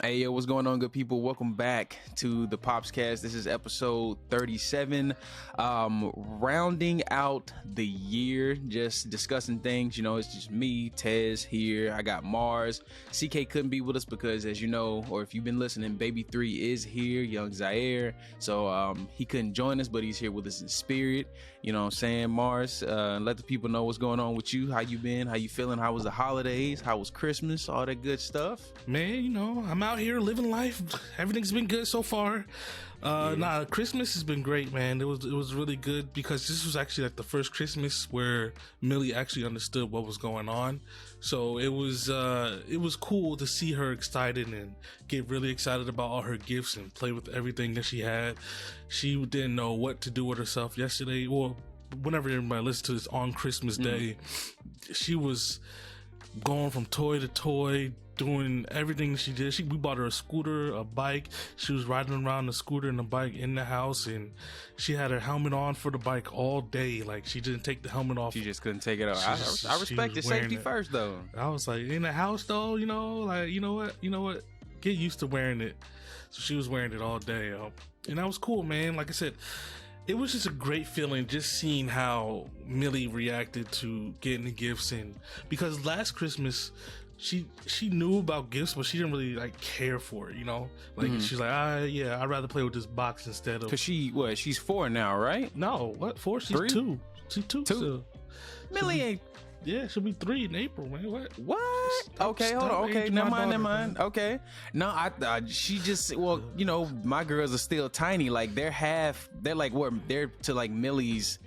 Hey, yo, what's going on, good people? Welcome back to the Popscast. This is episode 37. Rounding out the year, just discussing things. You know, it's just me, Tez here. I got Marz. CK couldn't be with us because, as you know, or if you've been listening, Baby 3 is here, young Zaire. So he couldn't join us, but he's here with us in spirit. You know what I'm saying, Marz? Let the people know what's going on with you. How you been? How you feeling? How was the holidays? How was Christmas? All that good stuff. Man, you know, I'm out here living life. Everything's been good so far. Christmas has been great, man. It was really good because this was actually like the first Christmas where Millie actually understood what was going on. So it was cool to see her excited and get really excited about all her gifts and play with everything that she had. She didn't know what to do with herself yesterday. Well, whenever everybody listens to this on Christmas Day, she was going from toy to toy, doing everything she did. We bought her a scooter, a bike. She was riding around the scooter and the bike in the house, and she had her helmet on for the bike all day. Like, she didn't take the helmet off. She just couldn't take it off. I respect it. Safety first, though. I was like, in the house, though, you know, like, you know what? Get used to wearing it. So she was wearing it all day, and that was cool, man. Like I said, it was just a great feeling just seeing how Millie reacted to getting the gifts in, because last Christmas she knew about gifts, but she didn't really like care for it, you know? Like she's like, I'd rather play with this box instead of. Cause she's 4 now, right? No, what 4? She's 3? 2. She's 2. So. Millie ain't. Yeah, she'll be 3 in April, man. What? Okay, hold on. Okay, never mind. Okay. No, she just, well, you know, my girls are still tiny. Like, they're to like Millie's,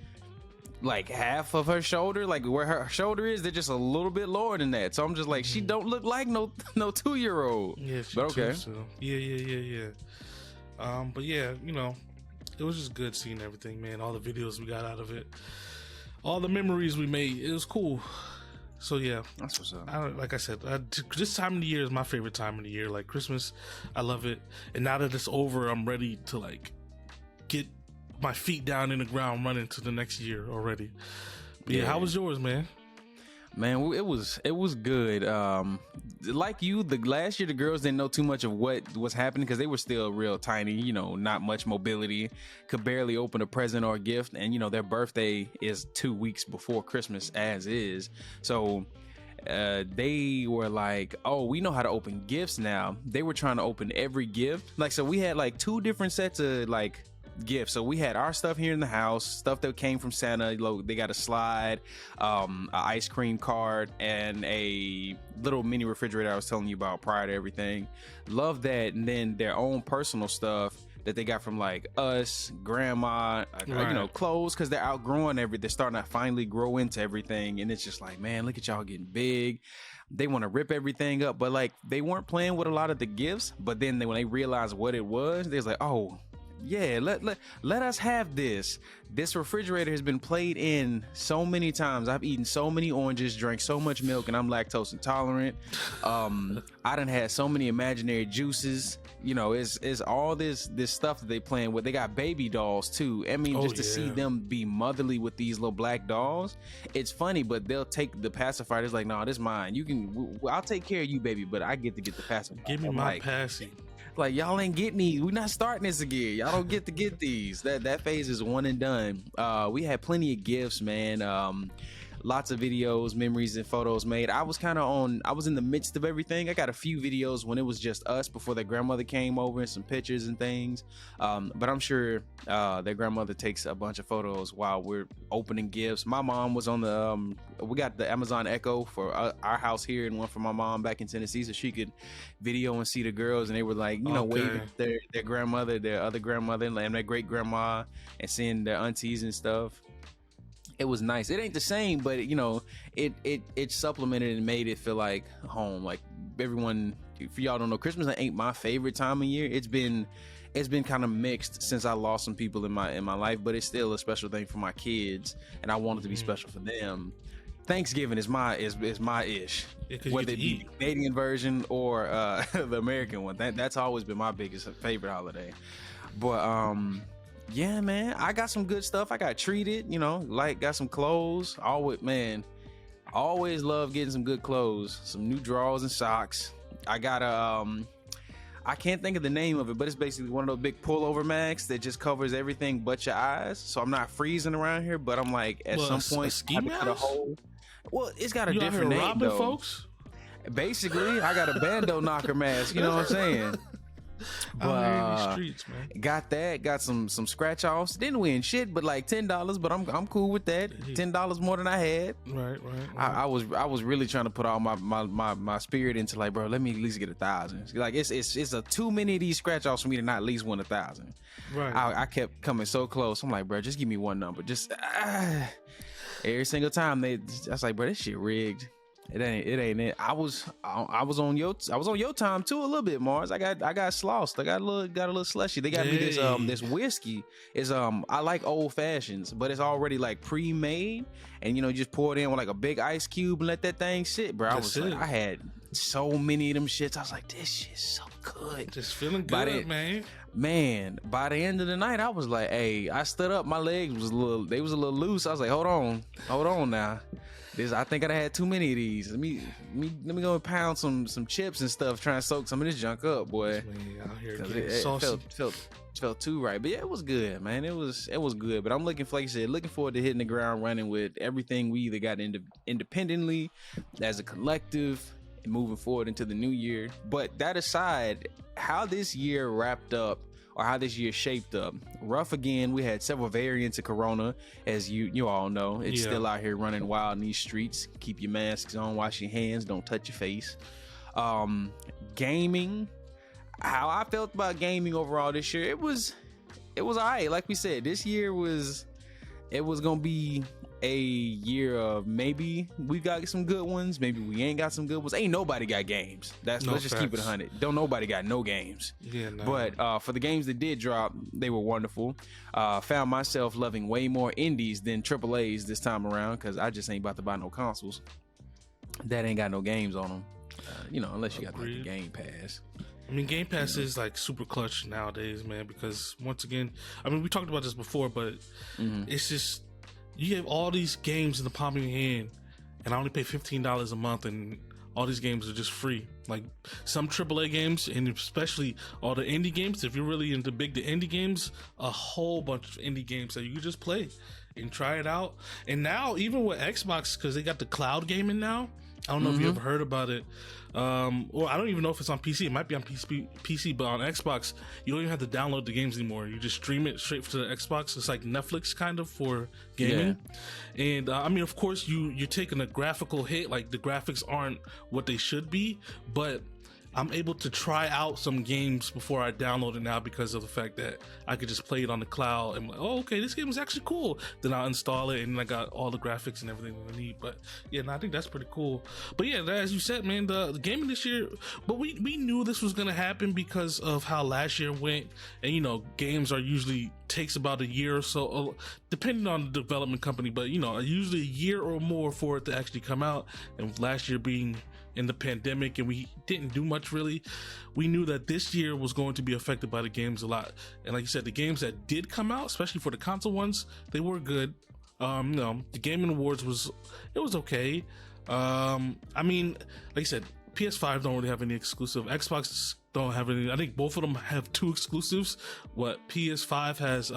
like, half of her shoulder. Like, where her shoulder is, they're just a little bit lower than that. So I'm just like, she don't look like no 2-year-old. Yeah, but okay. So. Yeah. But yeah, you know, it was just good seeing everything, man. All the videos we got out of it. All the memories we made, it was cool. So yeah, that's what's up. Like I said, this time of the year is my favorite time of the year. Like Christmas, I love it. And now that it's over, I'm ready to like get my feet down in the ground, running to the next year already. But yeah, how was yours, man? Man, it was good. Like you, the last year the girls didn't know too much of what was happening because they were still real tiny, you know, not much mobility, could barely open a present or a gift, and you know their birthday is 2 weeks before Christmas as is. So they were like, oh, we know how to open gifts now. They were trying to open every gift. Like, so we had like 2 different sets of like gifts. So we had our stuff here in the house, stuff that came from Santa. They got a slide, an ice cream cart, and a little mini refrigerator I was telling you about prior to everything. Love that. And then their own personal stuff that they got from like us, grandma, you know, clothes, because they're outgrowing everything. They're starting to finally grow into everything, and it's just like, man, look at y'all getting big. They want to rip everything up, but like they weren't playing with a lot of the gifts. But then when they realized what it was, they was like, oh yeah, let us have this. This refrigerator has been played in so many times. I've eaten so many oranges, drank so much milk, and I'm lactose intolerant. I done had so many imaginary juices. You know, it's all this stuff that they playing with. They got baby dolls too. I mean, to see them be motherly with these little black dolls, it's funny. But they'll take the pacifier. It's like, no, this is mine. I'll take care of you, baby, but I get to get the pacifier. Give me my passy. Like, y'all ain't getting these. We're not starting this again. Y'all don't get to get these. That phase is one and done. We had plenty of gifts, man. Lots of videos, memories, and photos made. I was in the midst of everything. I got a few videos when it was just us before their grandmother came over, and some pictures and things. But I'm sure their grandmother takes a bunch of photos while we're opening gifts. My mom was on we got the Amazon Echo for our house here, and one for my mom back in Tennessee, so she could video and see the girls, and they were like, you know, waving their grandmother, their other grandmother, and their great grandma, and seeing their aunties and stuff. It was nice. It ain't the same, but you know, it supplemented and made it feel like home. Like everyone, if y'all don't know, Christmas ain't my favorite time of year. It's been kind of mixed since I lost some people in my life, but it's still a special thing for my kids, and I want it to be special for them. Thanksgiving is my ish, whether it be the Canadian version or the American one. That's always been my biggest favorite holiday. But yeah, man, I got some good stuff. I got treated, you know, like got some clothes. Always love getting some good clothes, some new drawers and socks. I got I can't think of the name of it, but it's basically one of those big pullover masks that just covers everything but your eyes. So I'm not freezing around here, but I'm like, at some point, ski mask? cut a hole. Well, it's got a you different name, robbing though. Folks? Basically, I got a bando knocker mask. You know what I'm saying? Out here in these streets, man. Got that. Got some scratch offs. Didn't win shit, but like $10. But I'm cool with that. $10 more than I had. Right. I was really trying to put all my spirit into like, bro, let me at least get 1,000. Like it's a too many of these scratch offs for me to not at least win 1,000. Right. I kept coming so close. I'm like, bro, just give me one number. Just every single time I was like, bro, this shit rigged. It ain't it. I was on your time too a little bit, Marz. I got slossed. I got a little slushy. They got me this whiskey. Is I like old fashions, but it's already like pre-made, and you just pour it in with like a big ice cube and let that thing sit, bro. I had so many of them shits. I was like, this shit's so good. Just feeling good, man. Man, by the end of the night, I was like, hey, I stood up. My legs was a little loose. I was like, hold on now. I think I had too many of these. Let me go and pound some chips and stuff, try and soak some of this junk up, boy. Man, out here it felt too right. But yeah, it was good, man. It was good. But I'm looking forward to hitting the ground running with everything we either got independently as a collective and moving forward into the new year. But that aside, how this year wrapped up, or how this year shaped up. Rough again. We had several variants of Corona, as you all know. It's still out here running wild in these streets. Keep your masks on, wash your hands, don't touch your face. Gaming. How I felt about gaming overall this year, it was all right. Like we said, this year was gonna be a year of maybe we got some good ones, maybe we ain't got some good ones. Ain't nobody got games. Let's just keep it 100. Don't nobody got no games. Yeah, no. But for the games that did drop, they were wonderful. Found myself loving way more indies than AAAs this time around, because I just ain't about to buy no consoles that ain't got no games on them. Unless you got like the Game Pass. I mean, Game Pass is like super clutch nowadays, man, because once again, I mean, we talked about this before, but it's just, you have all these games in the palm of your hand, and I only pay $15 a month, and all these games are just free. Like some AAA games, and especially all the indie games. If you're really into the indie games, a whole bunch of indie games that you can just play and try it out. And now, even with Xbox, because they got the cloud gaming now. I don't know if you ever heard about it. Or I don't even know if it's on PC. It might be on PC, but on Xbox, you don't even have to download the games anymore. You just stream it straight to the Xbox. It's like Netflix kind of for gaming. Yeah. And I mean, of course, you're taking a graphical hit. Like the graphics aren't what they should be, but I'm able to try out some games before I download it now because of the fact that I could just play it on the cloud and like, oh, okay, this game is actually cool. Then I'll install it and I got all the graphics and everything that I need. But yeah, I think that's pretty cool. But yeah, as you said, man, the gaming this year, but we knew this was going to happen because of how last year went. And, games are usually takes about a year or so, depending on the development company, but, usually a year or more for it to actually come out. And last year being in the pandemic and we didn't do much really, we knew that this year was going to be affected by the games a lot. And like you said, the games that did come out, especially for the console ones, they were good. The Gaming Awards was okay. I mean, like I said, PS5 don't really have any exclusive. Xbox don't have any. I think both of them have 2 exclusives. What PS5 has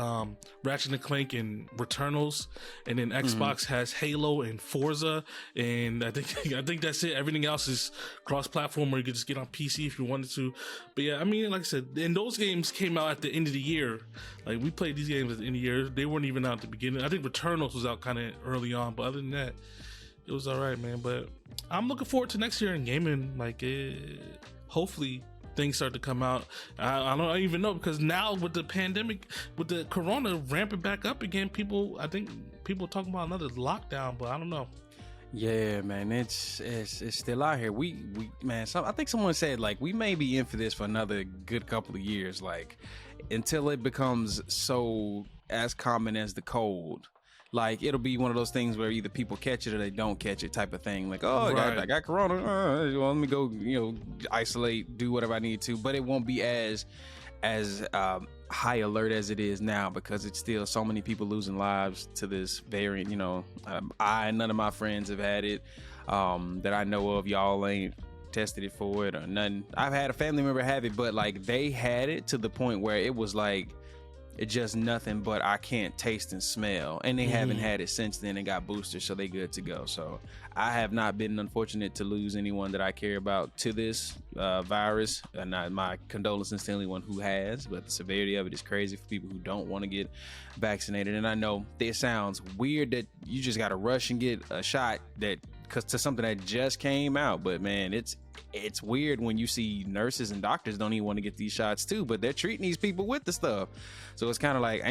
Ratchet and Clank and Returnals, and then Xbox has Halo and Forza, and I think that's it. Everything else is cross-platform, where you can just get on PC if you wanted to. But yeah, I mean, like I said, and those games came out at the end of the year. Like we played these games at the end of the year. They weren't even out at the beginning. I think Returnals was out kind of early on, but other than that, it was all right, man. But I'm looking forward to next year in gaming. Like, hopefully things start to come out. I don't even know, because now with the pandemic, with the corona ramping back up again, I think people talking about another lockdown, but I don't know. Yeah, man, it's still out here. We man, I think someone said like we may be in for this for another good couple of years, like until it becomes so as common as the cold. Like it'll be one of those things where either people catch it or they don't catch it, type of thing. Like, oh, I got corona. Well, let me go, isolate, do whatever I need to. But it won't be as high alert as it is now, because it's still so many people losing lives to this variant. None of my friends have had it that I know of. Y'all ain't tested it for it or nothing. I've had a family member have it, but like they had it to the point where it was like it's just nothing but I can't taste and smell, and they haven't had it since then and got boosters, so they good to go. So I have not been unfortunate to lose anyone that I care about to this virus, and my condolences to anyone who has, but the severity of it is crazy for people who don't want to get vaccinated. And I know it sounds weird that you just got to rush and get a shot because to something that just came out, but man, it's weird when you see nurses and doctors don't even want to get these shots too, but they're treating these people with the stuff. So it's kind of like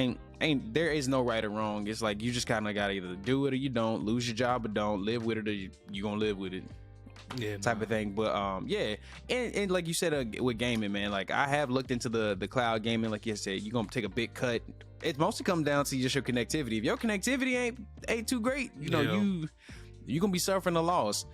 ain't there is no right or wrong. It's like you just kind of gotta either do it or you don't, lose your job or don't, live with it or you gonna live with it, type of thing. But and like you said with gaming, man, like I have looked into the cloud gaming. Like you said, you're gonna take a big cut. It mostly comes down to just your connectivity. If your connectivity ain't too great, you know, you're gonna be suffering a loss.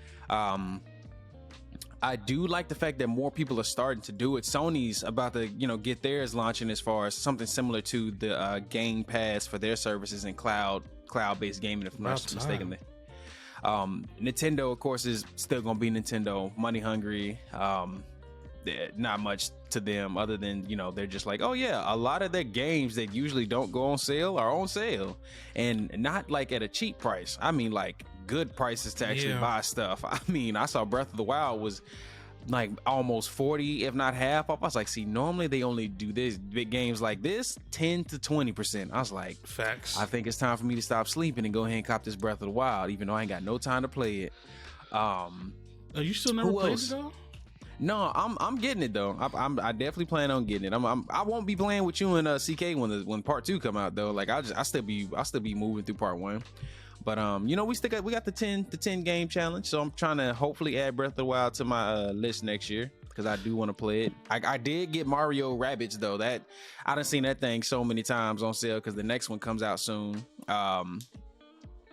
I do like the fact that more people are starting to do it. Sony's about to, get theirs launching as far as something similar to the Game Pass for their services and cloud-based gaming, if I'm not mistaken. Nintendo, of course, is still going to be Nintendo, money hungry. Not much to them other than, they're just like, oh yeah, a lot of their games that usually don't go on sale are on sale, and not like at a cheap price. I mean, like good prices to actually buy stuff. I mean, I saw Breath of the Wild was like almost 40, if not half off. I was like, see, normally they only do this big games like this 10 to 20%. I was like, facts. I think it's time for me to stop sleeping and go ahead and cop this Breath of the Wild, even though I ain't got no time to play it. Are you still never played it though? No, I'm getting it though. I definitely plan on getting it. I won't be playing with you and CK when part 2 come out though. Like I'll still be moving through part 1. But we got the 10 game challenge, so I'm trying to hopefully add Breath of the Wild to my list next year because I do want to play it. I did get Mario Rabbids though. That I done seen that thing so many times on sale because the next one comes out soon.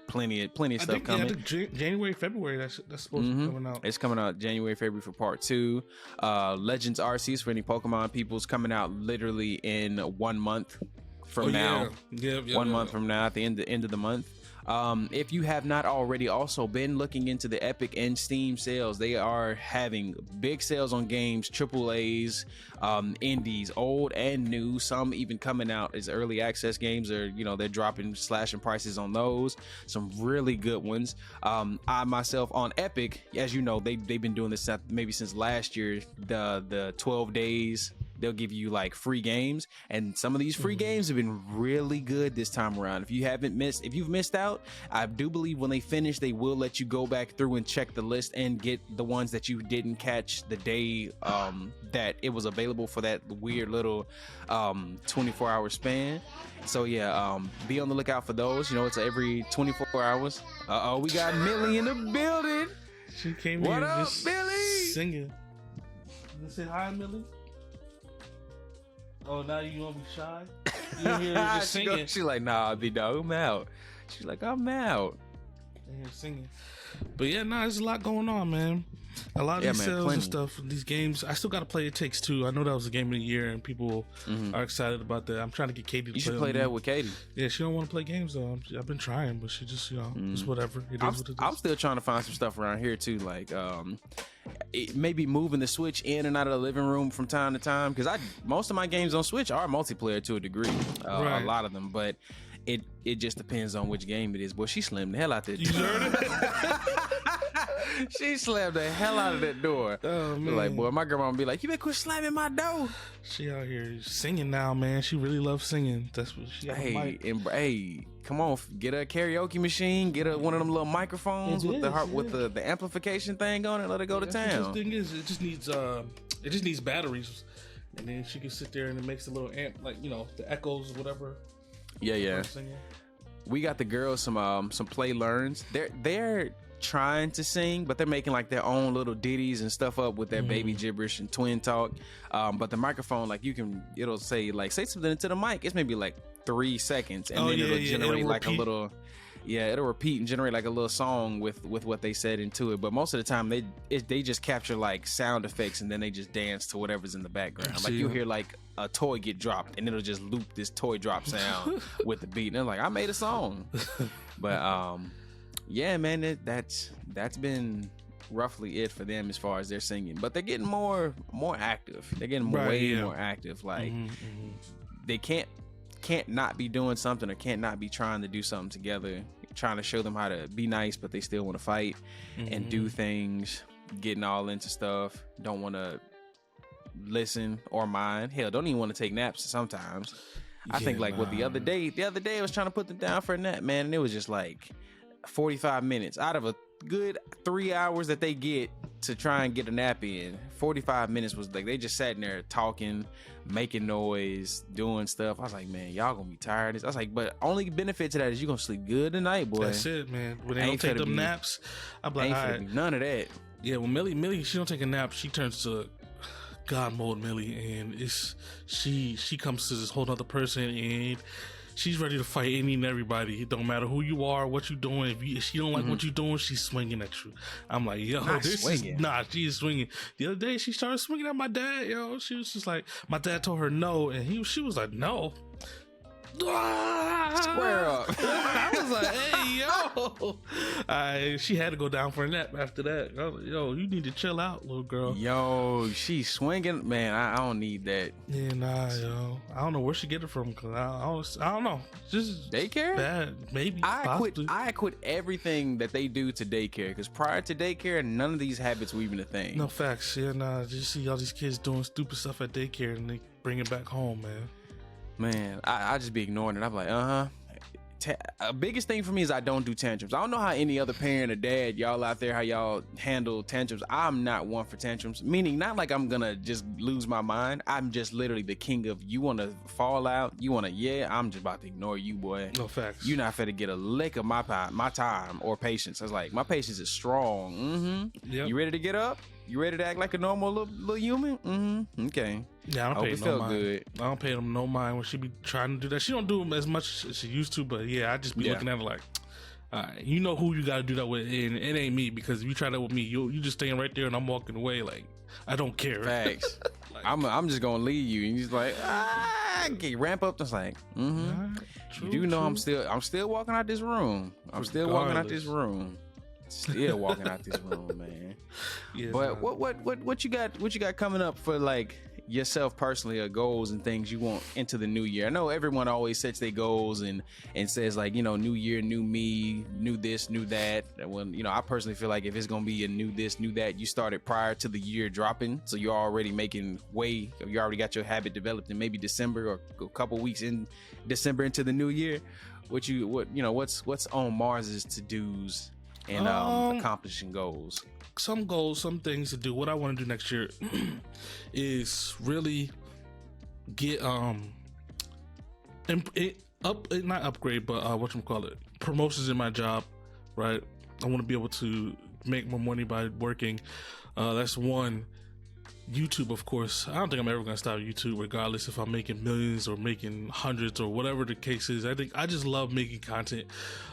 Plenty of stuff coming. I think January, February. That's supposed to be coming out. It's coming out January, February for part 2. Legends Arceus for any Pokemon people's coming out literally in 1 month from now. One month from now at the end of the month. If you have not already also been looking into the Epic and Steam sales, they are having big sales on games, AAAs, indies, old and new, some even coming out as early access games, or they're slashing prices on those, some really good ones. I myself on Epic, as you know, they've been doing this maybe since last year, the 12 days they'll give you like free games, and some of these free games have been really good this time around. If you've missed out, I do believe when they finish, they will let you go back through and check the list and get the ones that you didn't catch the day that it was available for that weird little 24-hour span. So be on the lookout for those. It's every 24 hours. We got Millie in the building. She came what here up, just Millie? Singing. Say hi, Millie. Oh, now you gonna be shy? You here just singing? She's like, nah, I'm out. She's like, I'm out. Here singing. But there's a lot going on, man. A lot of these sales and stuff, these games. I still got to play It Takes Two. I know that was a game of the year, and people are excited about that. I'm trying to get Katie to play. You should play that with Katie. Yeah, she don't want to play games though. I've been trying, but she just, it's whatever. It is what it is. I'm still trying to find some stuff around here too, like maybe moving the Switch in and out of the living room from time to time, because most of my games on Switch are multiplayer to a degree, a lot of them, but it just depends on which game it is. Boy, she slammed the hell out that door. You heard it? She slammed the hell out of that door. Oh man! Like, boy, my grandma would be like, "You better quit slamming my door." She out here singing now, man. She really loves singing. That's what she. Hey, come on, get a karaoke machine, get one of them little microphones with the amplification thing on it. Let it go to town. The thing is, it just needs batteries, and then she can sit there and it makes a little amp, like the echoes, whatever. Yeah. We got the girls some play learns. They're trying to sing, but they're making like their own little ditties and stuff up with their baby gibberish and twin talk. But the microphone, like it'll say something into the mic. It's maybe like 3 seconds, and then it'll generate like a little. Yeah, it'll repeat and generate like a little song with what they said into it. But most of the time, they just capture like sound effects, and then they just dance to whatever's in the background. Like you hear like a toy get dropped, and it'll just loop this toy drop sound with the beat. And they're like, I made a song. But yeah, man, that's been roughly it for them as far as their singing. But they're getting more active. They're getting more active. Like they can't not be doing something or can't not be trying to do something together, trying to show them how to be nice, but they still want to fight and do things, getting all into stuff, don't want to listen or mind. Hell, don't even want to take naps sometimes. I think like the other day I was trying to put them down for a nap, man, and it was just like 45 minutes out of a good 3 hours that they get to try and get a nap in. 45 minutes was like they just sat in there talking, making noise, doing stuff. I was like, man, y'all gonna be tired. I was like, but only benefit to that is you gonna sleep good tonight, boy. That's it, man. When they don't take them naps, I'm like, all right. None of that. Yeah, when Millie, she don't take a nap, she turns to God mode, Millie, and she comes to this whole other person, and she's ready to fight any and everybody. It don't matter who you are, what you doing. If she don't like what you're doing, she's swinging at you. I'm like, yo, she is swinging. The other day, she started swinging at my dad, yo. She was just like, my dad told her no, and she was like, no. Square up. I was like, hey, yo. She had to go down for a nap after that. I was like, yo, you need to chill out, little girl. Yo, she's swinging. Man, I don't need that. Yeah, nah, yo. I don't know where she get it from, because I don't know. Just daycare? Bad, maybe. I quit everything that they do to daycare, because prior to daycare, none of these habits were even a thing. No, facts. Yeah, nah. Just see all these kids doing stupid stuff at daycare, and they bring it back home, man. Man, I just be ignoring it. I'm like, biggest thing for me is I don't do tantrums. I don't know how any other parent or dad, y'all out there, how y'all handle tantrums. I'm not one for tantrums, meaning not like I'm gonna just lose my mind. I'm just literally the king of, you want to fall out, you want to, I'm just about to ignore you, boy. No facts. You're not finna get a lick of my time or patience. I was like, my patience is strong. Yep. You ready to get up? You ready to act like a normal little human? Okay. Yeah, I don't pay them no mind. Good. I don't pay them no mind when she be trying to do that. She don't do them as much as she used to, but yeah, I just be looking at her like, all right, you know who you got to do that with, and it ain't me, because if you try that with me, you just staying right there and I'm walking away. Like, I don't care. Facts. Like, I'm just gonna leave you, and he's like, okay, ramp up. That's like, true, you do know true. I'm still walking out this room. Still walking out this room, man. Yeah, but what you got coming up for like yourself personally, or goals and things you want into the new year? I know everyone always sets their goals and says like, you know, new year, new me, new this, new that. When, you know, I personally feel like if it's gonna be a new this, new that, you started prior to the year dropping, so you're already making way. You already got your habit developed in maybe December or a couple weeks in December into the new year. What's on Marz's to-dos and accomplishing goals? Some goals, some things to do. What I want to do next year is really get not upgrade, but whatchamacallit, promotions in my job, right? I want to be able to make more money by working. That's one. YouTube, of course. I don't think I'm ever gonna stop YouTube, regardless if I'm making millions or making hundreds or whatever the case is. I just love making content.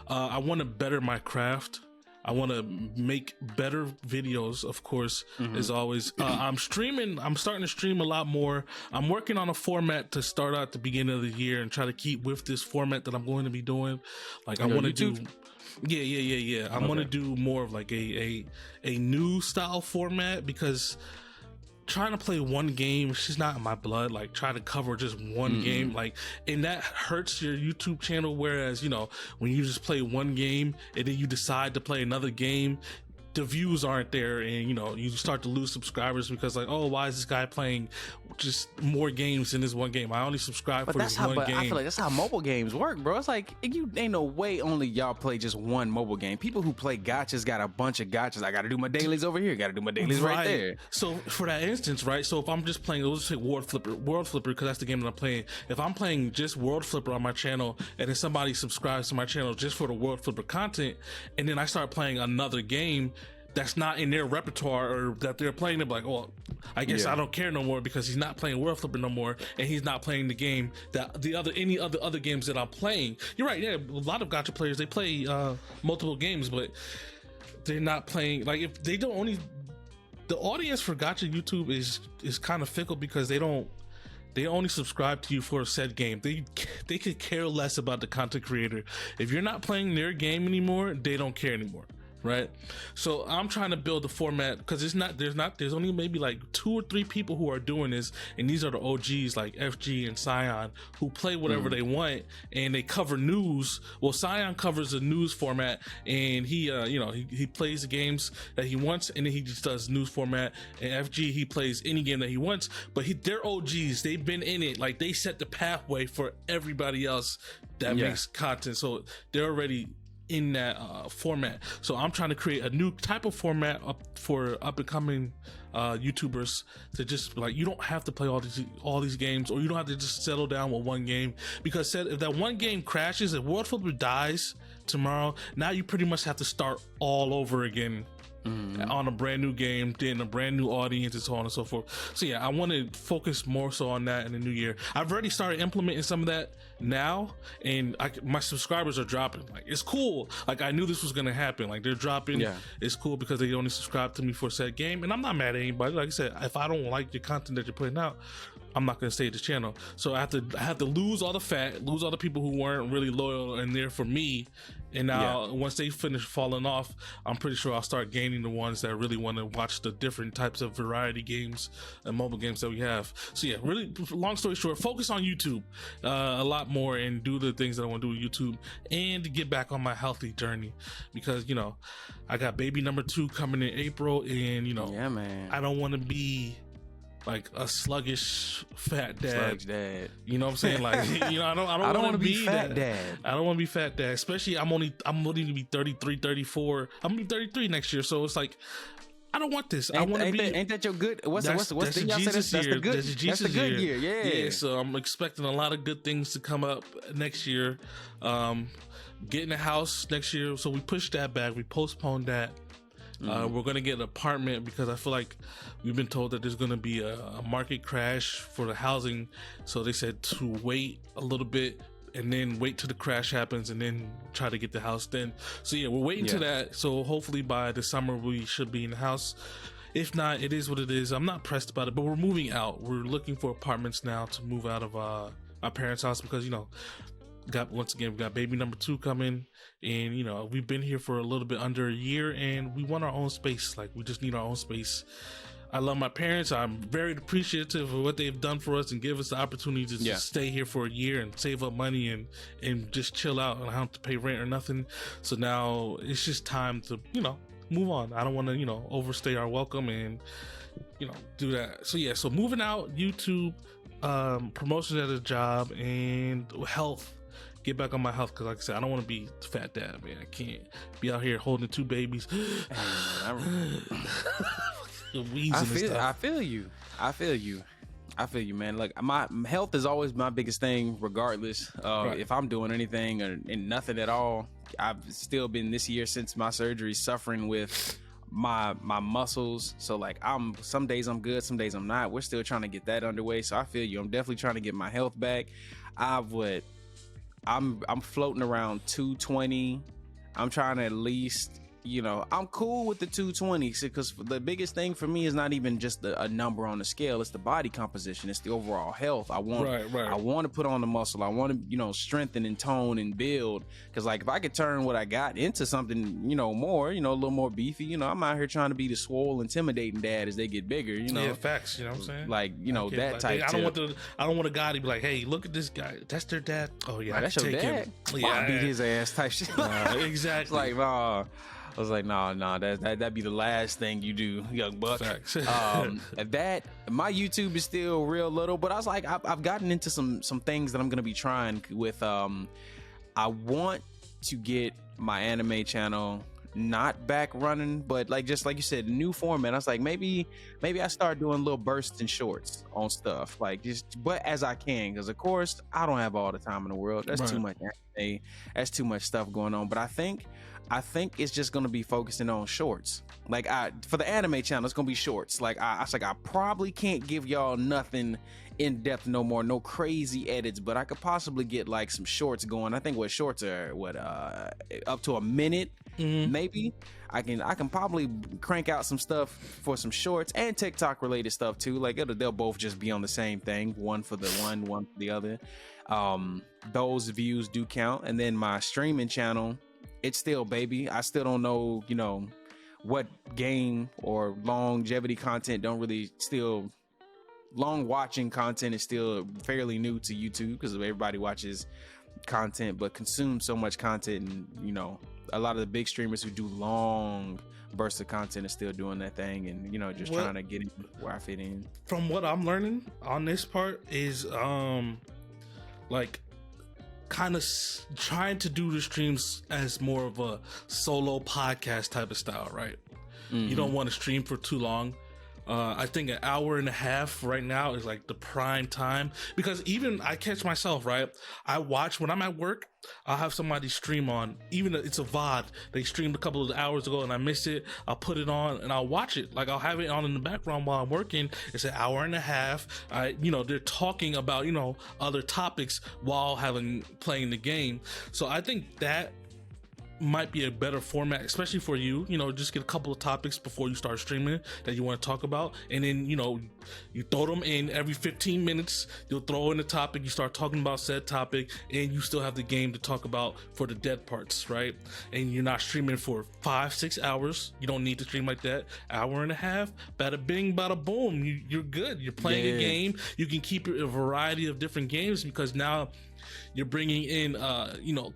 I want to better my craft. I want to make better videos, of course, as always. I'm starting to stream a lot more. I'm working on a format to start out at the beginning of the year and try to keep with this format that I'm going to be doing. Like, I want to do... Yeah. I want to do more of like a new style format, because trying to play one game, it's just not in my blood. Like, try to cover just one game, like, and that hurts your YouTube channel. Whereas, you know, when you just play one game and then you decide to play another game, the views aren't there, and you know, you start to lose subscribers because like, oh, why is this guy playing just more games in this one game? I only subscribe for this one game. I feel like that's how mobile games work, bro. It's like, you ain't no way only y'all play just one mobile game. People who play gotchas got a bunch of gotchas. I gotta do my dailies over here, gotta do my dailies right there. So for that instance, right, so if I'm just playing, let's say World Flipper, because that's the game that I'm playing. If I'm playing just World Flipper on my channel, and then somebody subscribes to my channel just for the World Flipper content, and then I start playing another game that's not in their repertoire or that they're playing, they're like, oh, I guess I don't care no more, because he's not playing World Flipper no more, and he's not playing the game that any other games that I'm playing. You're right, yeah, a lot of gacha players, they play multiple games, but they're not playing, like, if they don't only, the audience for gacha YouTube is kind of fickle, because they only subscribe to you for a set game. They could care less about the content creator. If you're not playing their game anymore, they don't care anymore. right? So I'm trying to build a format because there's only maybe like 2 or 3 people who are doing this, and these are the OGs like FG and Scion who play whatever they want, and they cover news. Well, Scion covers a news format, and he plays the games that he wants, and then he just does news format. And FG, he plays any game that he wants, but they're OGs. They've been in it, like they set the pathway for everybody else that makes content, so they're already in that format. So I'm trying to create a new type of format for up and coming YouTubers to just like, you don't have to play all these games, or you don't have to just settle down with one game, because if that one game crashes, if World Flipper dies tomorrow, now you pretty much have to start all over again. On a brand new game, then a brand new audience, and so on and so forth. So yeah, I want to focus more so on that in the new year. I've already started implementing some of that now, and my subscribers are dropping. Like, it's cool. Like, I knew this was gonna happen. Like, they're dropping. Yeah. It's cool because they only subscribe to me for a set game, and I'm not mad at anybody. Like I said, if I don't like the content that you're putting out, I'm not gonna stay at the channel. So I have to lose all the fat, lose all the people who weren't really loyal and there for me. And now once they finish falling off, I'm pretty sure I'll start gaining the ones that really want to watch the different types of variety games and mobile games that we have. So yeah, really, long story short, focus on YouTube a lot more and do the things that I want to do with YouTube, and get back on my healthy journey, because I got baby number 2 coming in April, and man, I don't want to be like a sluggish fat dad. You know what I'm saying? Like, I don't want to be fat dad. I don't want to be fat dad. Especially I'm only going to be 33, 34. I'm going to be 33 next year. So it's like, I don't want this. I want to be. Ain't that your good? What's the Jesus year? That's the Jesus year. Yeah. So I'm expecting a lot of good things to come up next year. Getting a house next year. So we pushed that back. We postponed that. We're going to get an apartment because I feel like we've been told that there's going to be a market crash for the housing. So they said to wait a little bit and then wait till the crash happens and then try to get the house then. So yeah, we're waiting to that. So hopefully by the summer we should be in the house. If not, it is what it is. I'm not pressed about it, but we're moving out. We're looking for apartments now to move out of our parents' house because, we got baby number 2 coming, and we've been here for a little bit under a year, and we want our own space. Like, we just need our own space. I love my parents. I'm very appreciative of what they've done for us and give us the opportunity to just stay here for a year and save up money and just chill out, and I don't have to pay rent or nothing. So now it's just time to move on. I don't want to overstay our welcome and do that. So yeah, so moving out, YouTube, promotions at a job, and health. Get back on my health, because like I said, I don't want to be fat dad, man. I can't be out here holding 2 babies. I feel you, man. Like, my health is always my biggest thing, regardless if I'm doing anything or nothing at all. I've still been this year since my surgery suffering with my muscles. So like, some days I'm good, some days I'm not. We're still trying to get that underway. So I feel you. I'm definitely trying to get my health back. I'm floating around 220. I'm trying to at least, I'm cool with the 220, because the biggest thing for me is not even just a number on the scale. It's the body composition. It's the overall health. I want to put on the muscle. I want to, strengthen and tone and build. Because like, if I could turn what I got into something, more, a little more beefy, I'm out here trying to be the swole, intimidating dad as they get bigger, Yeah, facts. You know what I'm saying? Like, that type. I don't want a guy to be like, hey, look at this guy. That's their dad. Oh yeah, that's your dad. I beat his ass type shit. Exactly. Like, I was like, nah, that'd be the last thing you do, young buck. That my YouTube is still real little, but I was like, I've gotten into some things that I'm gonna be trying with. I want to get my anime channel not back running, but like, just like you said, new format. I was like, maybe I start doing little bursts and shorts on stuff, like but as I can, because of course I don't have all the time in the world. That's too much anime. That's too much stuff going on. But I think it's just gonna be focusing on shorts. Like, for the anime channel, it's gonna be shorts. Like, I probably can't give y'all nothing in depth no more, no crazy edits, but I could possibly get like some shorts going. I think what shorts are up to a minute, maybe. I can probably crank out some stuff for some shorts and TikTok related stuff too. Like, they'll both just be on the same thing, one for the one for the other. Those views do count. And then my streaming channel, it's still baby. I still don't know, what game or longevity content long watching content is still fairly new to YouTube because everybody watches content but consumes so much content, and a lot of the big streamers who do long bursts of content are still doing that thing, and just trying to get in where I fit in. From what I'm learning on this part is like kind of trying to do the streams as more of a solo podcast type of style, right? You don't want to stream for too long. I think an hour and a half right now is like the prime time, because even I catch myself, right? I watch when I'm at work, I'll have somebody stream on, even if it's a VOD, they streamed a couple of hours ago and I miss it, I'll put it on and I'll watch it. Like I'll have it on in the background while I'm working. It's an hour and a half. They're talking about, other topics while playing the game. So I think that might be a better format, especially for you. Just get a couple of topics before you start streaming that you want to talk about, and then you throw them in every 15 minutes. You'll throw in a topic, you start talking about said topic, and you still have the game to talk about for the dead parts, right? And you're not streaming for 5-6 hours. You don't need to stream like that. Hour and a half, bada bing, bada boom. You're good. You're playing a game. You can keep a variety of different games, because now you're bringing in,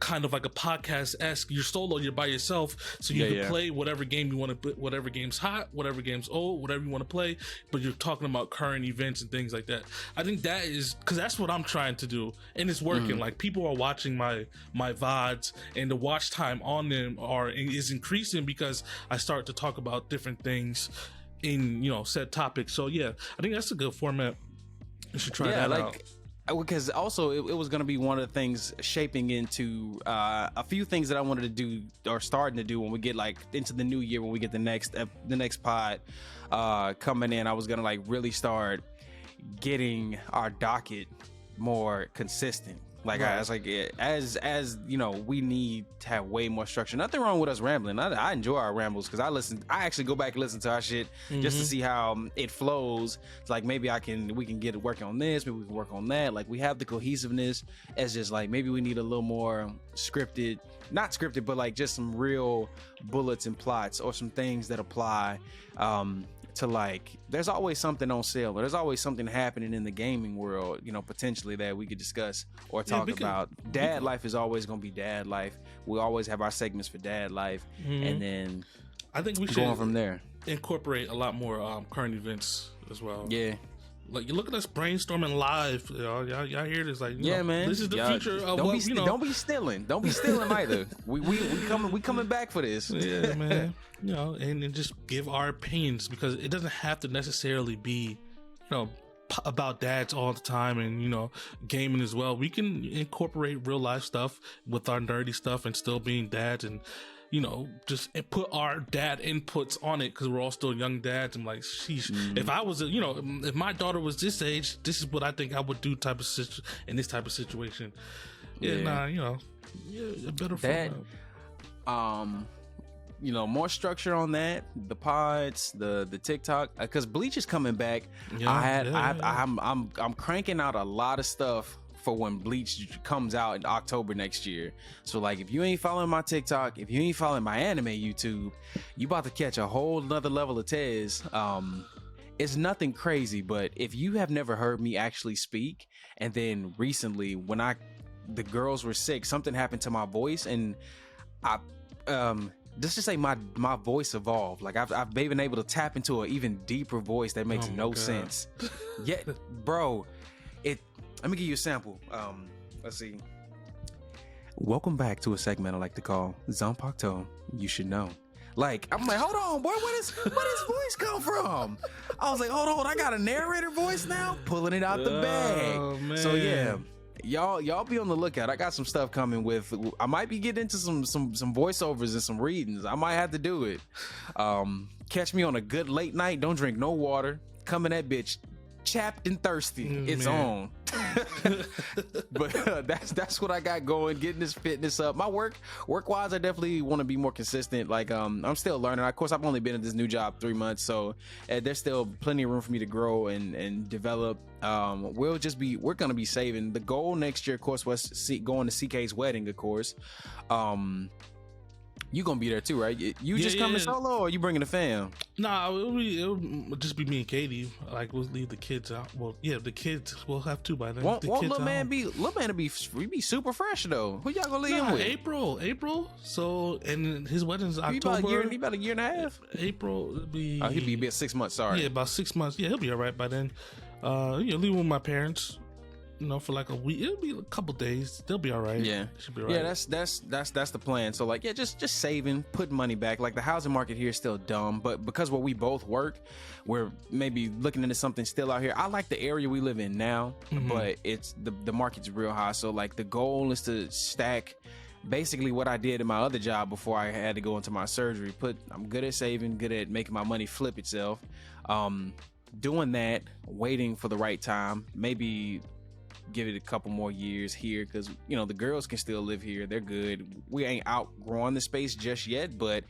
kind of like a podcast-esque. You're solo, you're by yourself, so you can play whatever game you want to, whatever game's hot, whatever game's old, whatever you want to play, but you're talking about current events and things like that. I think that is, because that's what I'm trying to do, and it's working. Like, people are watching my VODs, and the watch time on them is increasing because I start to talk about different things in, said topics. So yeah, I think that's a good format. You should try that out. Because also it was going to be one of the things shaping into a few things that I wanted to do, or starting to do, when we get like into the new year, when we get the next pod coming in. I was going to like really start getting our docket more consistent. Like, right. I was like, as we need to have way more structure. Nothing wrong with us rambling. I enjoy our rambles, because I actually go back and listen to our shit just to see how it flows. It's like, maybe we can get working on this, maybe we can work on that. Like, we have the cohesiveness. As just like, maybe we need a little more scripted, not scripted, but like just some real bullets and plots, or some things that apply to, like, there's always something on sale, or there's always something happening in the gaming world, potentially, that we could discuss or talk about. Dad life is always going to be dad life. We always have our segments for dad life, and then I think we should go from there, incorporate a lot more current events as well. Yeah. Like, you look at us brainstorming live, y'all hear this? Like, man, this is the future of don't be stealing either. we coming back for this. Yeah, man. And just give our opinions, because it doesn't have to necessarily be, about dads all the time, and gaming as well. We can incorporate real life stuff with our nerdy stuff and still being dads, and just put our dad inputs on it, because we're all still young dads. I'm like, sheesh, if I was if my daughter was this age, this is what I think I would do in this type of situation. A better that more structure on that, the pods, the TikTok, because Bleach is coming back. I'm cranking out a lot of stuff for when Bleach comes out in October next year. So, like, if you ain't following my TikTok, if you ain't following my anime YouTube, you about to catch a whole nother level of Tez. It's nothing crazy, but if you have never heard me actually speak, and then recently when the girls were sick, something happened to my voice, and let's just say my voice evolved. Like, I've been able to tap into an even deeper voice that makes no sense. Yeah, bro. Let me give you a sample. Let's see. Welcome back to a segment I like to call Zanpakuto You Should Know. Like, I'm like, hold on, boy, where does voice come from? I was like, hold on, I got a narrator voice now? Pulling it out the bag. Man. So yeah, y'all be on the lookout. I got some stuff coming I might be getting into some voiceovers and some readings. I might have to do it. Catch me on a good late night, don't drink no water, coming that bitch chapped and thirsty. It's on. But that's what I got going, getting this fitness up. My work wise, I definitely want to be more consistent. Like, I'm still learning. Of course, I've only been at this new job 3 months, so there's still plenty of room for me to grow and develop. We're gonna be saving. The goal next year, of course, was going to CK's wedding, of course. You gonna be there too, right? You just Yeah, coming yeah. solo, or you bringing the fam? Nah, it'll just be me and Katie. Like, we'll leave the kids out. Well, yeah, the kids we'll have two by then. Won't the kids little man out. be super fresh though? Who y'all gonna leave him Nah, with? April. So, and his wedding's He October. about a year and a half. April will be. Oh, he'll be about 6 months. Sorry. Yeah, about 6 months. Yeah, he'll be all right by then. Leave with my parents. For like a week. It'll be a couple days. They'll be all right. Yeah, should be all right. Yeah, that's the plan. So like, yeah, just saving, putting money back. Like the housing market here is still dumb, but because where we both work, we're maybe looking into something still out here. I like the area we live in now, but it's the market's real high. So like the goal is to stack basically what I did in my other job before I had to go into my surgery. I'm good at saving, good at making my money flip itself. Doing that, waiting for the right time, maybe give it a couple more years here, because the girls can still live here. They're good. We ain't outgrowing the space just yet, but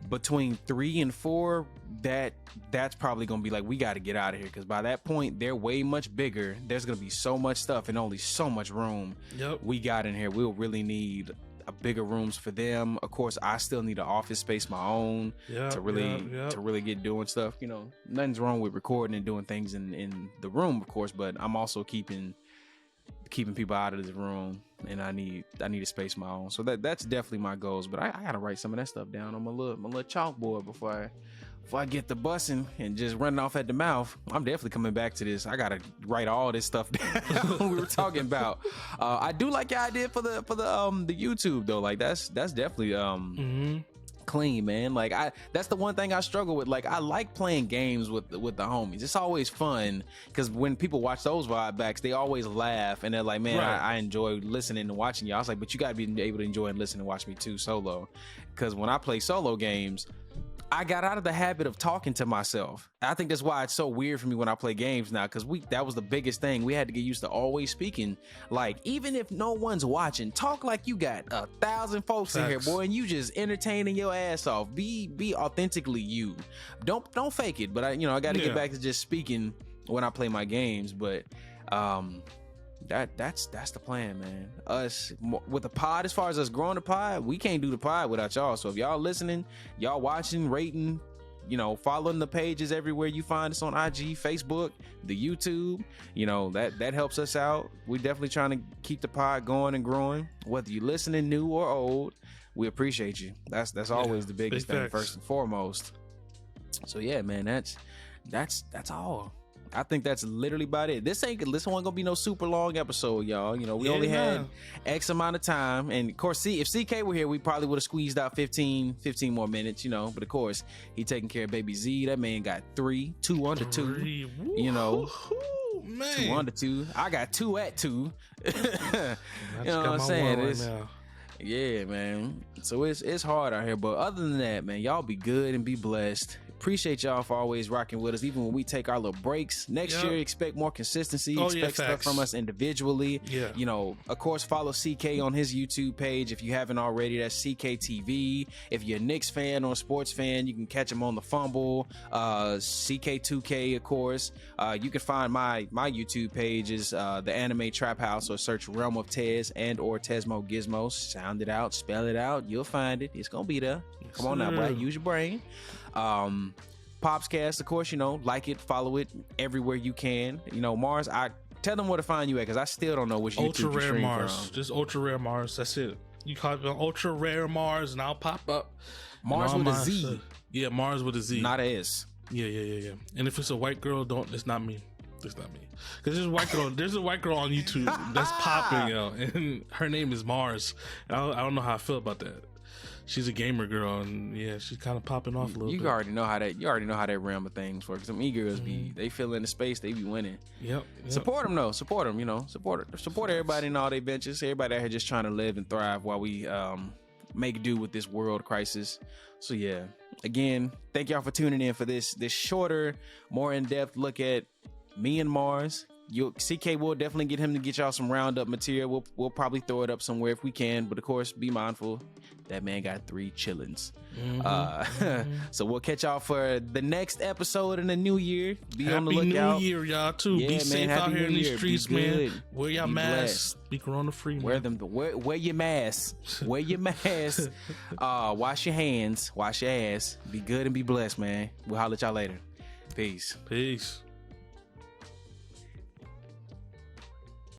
between 3 and 4, that's probably gonna be like, we got to get out of here, because by that point they're way much bigger. There's gonna be so much stuff and only so much room we got in here. We'll really need a bigger rooms for them. Of course, I still need an office space my own to really get doing stuff. Nothing's wrong with recording and doing things in the room, of course, but I'm also keeping people out of the room, and I need a space of my own. So that's definitely my goals. But I gotta write some of that stuff down on my little chalkboard before I get the bussing and just running off at the mouth. I'm definitely coming back to this. I gotta write all this stuff down we were talking about. I do like your idea for the YouTube though. Like that's definitely clean, man. Like that's the one thing I struggle with. Like I like playing games with the homies. It's always fun, because when people watch those vibe backs, they always laugh and they're like, man, right. I enjoy listening and watching y'all. I was like, but you gotta be able to enjoy and listen and watch me too solo, because when I play solo games, I got out of the habit of talking to myself. I think that's why it's so weird for me when I play games now, because that was the biggest thing. We had to get used to always speaking. Like, even if no one's watching, talk like you got 1,000 folks in here, boy, and you just entertaining your ass off. Be authentically you. Don't fake it. But I got to get back to just speaking when I play my games. But that's the plan, man. Us with the pod, as far as us growing the pod, we can't do the pod without y'all. So if y'all listening, y'all watching, rating, following the pages everywhere you find us on IG, Facebook, the YouTube, that helps us out. We're definitely trying to keep the pod going and growing. Whether you listening new or old, we appreciate you. That's always the biggest thing, first and foremost. So yeah, man, that's all. I think that's literally about it. This ain't gonna be no super long episode, y'all. We only had X amount of time, and of course, if CK were here, we probably would have squeezed out 15 more minutes. But of course, he taking care of baby Z. That man got 2 under 2. Man. 2 under 2. I got 2 at 2. You know what I'm saying? Yeah, man. So it's hard out here, but other than that, man, y'all be good and be blessed. Appreciate y'all for always rocking with us, even when we take our little breaks. Next year, expect more consistency. Expect stuff from us individually. Of course, follow CK on his YouTube page if you haven't already. That's CKTV. If you're a Knicks fan or a sports fan, you can catch him on the Fumble. CK2K, of course. You can find my YouTube page is the Anime Trap House, or search Realm of Tez and or Tesmo Gizmo. Sound it out, spell it out. You'll find it. It's gonna be there. Come on now, boy. Use your brain. Popscast, of course, like it, follow it everywhere you can. Marz, I tell them where to find you at, because I still don't know which YouTube Ultra Rare Marz. From. Just Ultra Rare Marz. That's it. You call it Ultra Rare Marz, and I'll pop up. Marz with a Z. Yeah, Marz with a Z, not a S. Yeah. And if it's a white girl, it's not me. It's not me. Because there's a white girl on YouTube that's popping, and her name is Marz. I don't know how I feel about that. She's a gamer girl, and she's kind of popping off a little bit. You already know how that realm of things works. Some e-girls they fill in the space, they be winning. Yep. Support them though. Support them. Support everybody in all their ventures. Everybody out here just trying to live and thrive while we make do with this world crisis. So yeah, again, thank y'all for tuning in for this shorter, more in-depth look at me and Marz CK will definitely get him to get y'all some roundup material. We'll probably throw it up somewhere if we can, but of course, be mindful that man got 3 chillins. So we'll catch y'all for the next episode in the new year. Be on the lookout. Happy New Year, y'all too. Yeah, be man, safe Happy out here New in these Year. streets, Be man. good. Wear your Be masks. blessed. Be corona free. Wear them. Wear your mask. Wear your mask. Wash your hands. Wash your ass. Be good and be blessed, man. We'll holler at y'all later. Peace. Peace.